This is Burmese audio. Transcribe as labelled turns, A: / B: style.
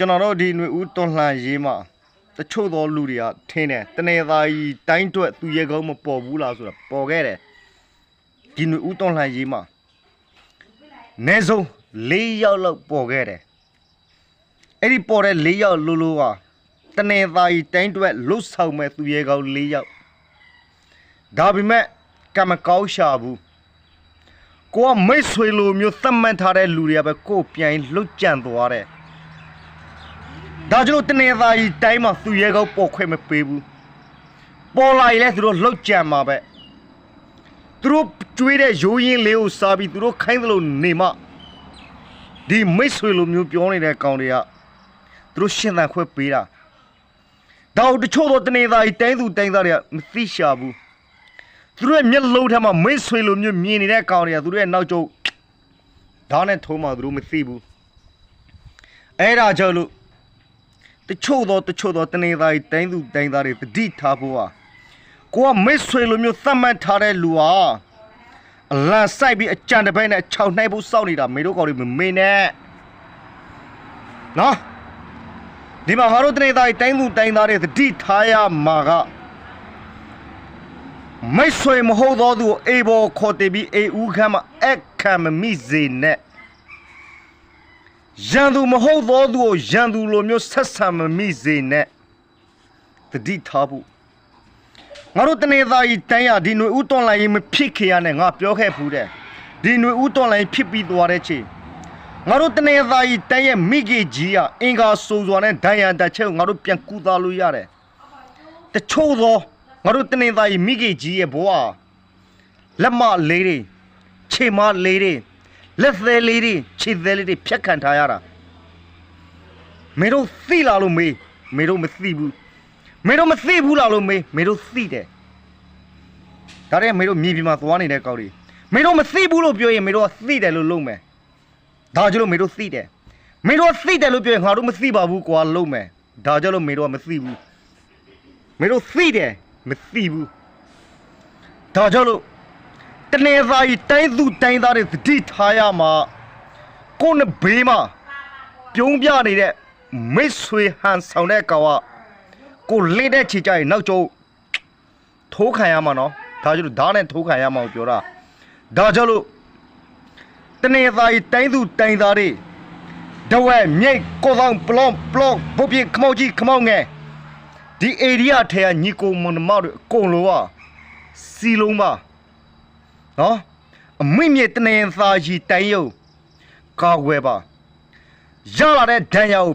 A: ကျွန်တော်တို့ဒီຫນွေဦးတွန်လှန်ရေးမှာတချို့သောလူတွေကထင်းတယ်တနေသားကြီးတိုင်းတွက်သူရဲကောင်းမပေါ်ဘူးလားဆိုတာပေါ်ခဲ့တယ်ဒီຫນွေဦးတွန်လှန်ရေးမှာအနည်းဆုံး4ယောက်လောက်ပေါ်ခဲ့တယ်အဲ့ဒီပေါ်တဲ့4ယောက်လိုလိုဟာတနေသားကြီးတိုင်းတွက်လှုပ်ဆောင်မဲ့သူရဲကောင်း4ယောက်ဒါပေမဲ့ကမကောင်းရှာဘူးကိုကမိတ်ဆွေလိုမျိုးသတ်မှတ်ထားတဲ့လူတွေကပဲကိုပြန်လှုပ်ကြံသွားတယ်ဒါကြောင့်တနေသားကြီးတိုင်းမှာသူရဲကောင်းပေါ်ခွင့်မပေးဘူးပေါ်လာရင်လည်းသူတို့လှုပ်ကြံမှာပဲသူတို့ကျွေးတဲ့ရိုးရင်းလေးကိုစားပြီးသူတို့ခိုင်းသလိုနေမှဒီမိတ်ဆွေလိုမျိုးပြောနေတဲ့ကောင်တွေကသူတို့ရှင်းသန်ခွင့်ပေးတာဒါတို့တချို့တော့တနေသားကြီးတိုင်းသူတိုင်းသားတွေကမသိရှာဘူးသူတို့ရဲ့မျက်လုံးထဲမှာမိတ်ဆွေလိုမျိုးမြင်နေတဲ့ကောင်တွေကသူတို့ရဲ့နောက်ကျုပ်ဓာတ်နဲ့ထုံးမှသူတို့မသိဘူးအဲ့ဒါကြောင့်လို့တချို့တော့တနေသားကြီးတိုင်းသူတိုင်းသားတွေတတိထားဖို့ဟာကိုကမိတ်ဆွေလိုမျိုးသတ်မှတ်ထားတဲ့လူဟာအလံစိုက်ပြီးအကြံတစ်ပိတ်နဲ့6နှိုက်ဖို့စောင့်နေတာမေတို့ကောင်တွေမမေ့နဲ့နော်ဒီမှာငါတို့တနေသားကြီးတိုင်းသူတိုင်းသားတွေတတိထားရမှာကမိတ်ဆွေမဟုတ်သောသူကိုအေဘော်ခေါ်တည်ပြီးအေဦးခမ်းမှာအခမ်းမမိစေနဲ့ရန်သူမဟုတ်သောသူကိုရန်သူလိုမျိုးဆက်ဆံမမိစေနဲ့တတိထားဖို့ငါတို့တနေသားကြီးတိုင်းရဒီຫນွေဦးတွန်လှန်ရေးမဖြစ်ခေရနဲ့ငါပြောခဲ့ဖူးတယ်ဒီຫນွေဦးတွန်လှန်ရေးဖြစ်ပြီးသွားတဲ့ချိန်ငါတို့တနေသားကြီးတိုင်းရဲ့မိကေကြီးကအင်္ဂါဆိုစွာနဲ့ဒိုင်ယန်တက်ချက်ကိုငါတို့ပြန်ကူသားလို့ရတယ်တချို့သောငါတို့တနေသားကြီးမိကေကြီးရဲ့ဘဝလက်မလေးတွေခြေမလေးတွေလက်သေးလေးတွေခြေသေးလေးတွေဖြတ်ခံထားရတာမေတို့သိလာလို့မေတို့မသိဘူးမေတို့မသိဘူးလားလို့မေတို့သိတယ်ဒါတည်းမေတို့မြေပြင်မှာသွားနေတဲ့ကောက်တွေမေတို့မသိဘူးလို့ပြောရင်မေတို့ကသိတယ်လို့လုပ်မယ်ဒါကြောင့်လို့မေတို့သိတယ်မေတို့သိတယ်လို့ပြောရင်ငါတို့မသိပါဘူးကွာလုပ်မယ်ဒါကြောင့်လို့မေတို့ကမသိဘူးမေတို့သိတယ်မသိဘူးဒါကြောင့်လို့တနေသားကြီးတိုင်းသူတိုင်းသားတွေတတိထားရမှာကိုယ်နဲ့ဘေးမှာပြုံးပြနေတဲ့မိတ်ဆွေဟန်ဆောင်တဲ့ကောင်ကကိုလေးတဲ့ချီကြရင်နောက်ကျုံထိုးခံရမှာနော်ဒါကြောင့်ဓာတ်နဲ့ထိုးခံရမှာကိုပြောတာဒါကြောင့်လို့တနေသားကြီးတိုင်းသူတိုင်းသားတွေတဝက်မြိတ်ကိုဆောင်ပလော့ဘုတ်ပြခမောက်ကြီးခမောက်ငယ်ဒီ area ထဲကညီကိုမွန်မောက်တွေအကုန်လုံးကစီလုံးပါနော်အမိမြေတနေသားကြီးတိုင်းရုံကာဝဲပါရလာတဲ့ဒဏ်ရာကို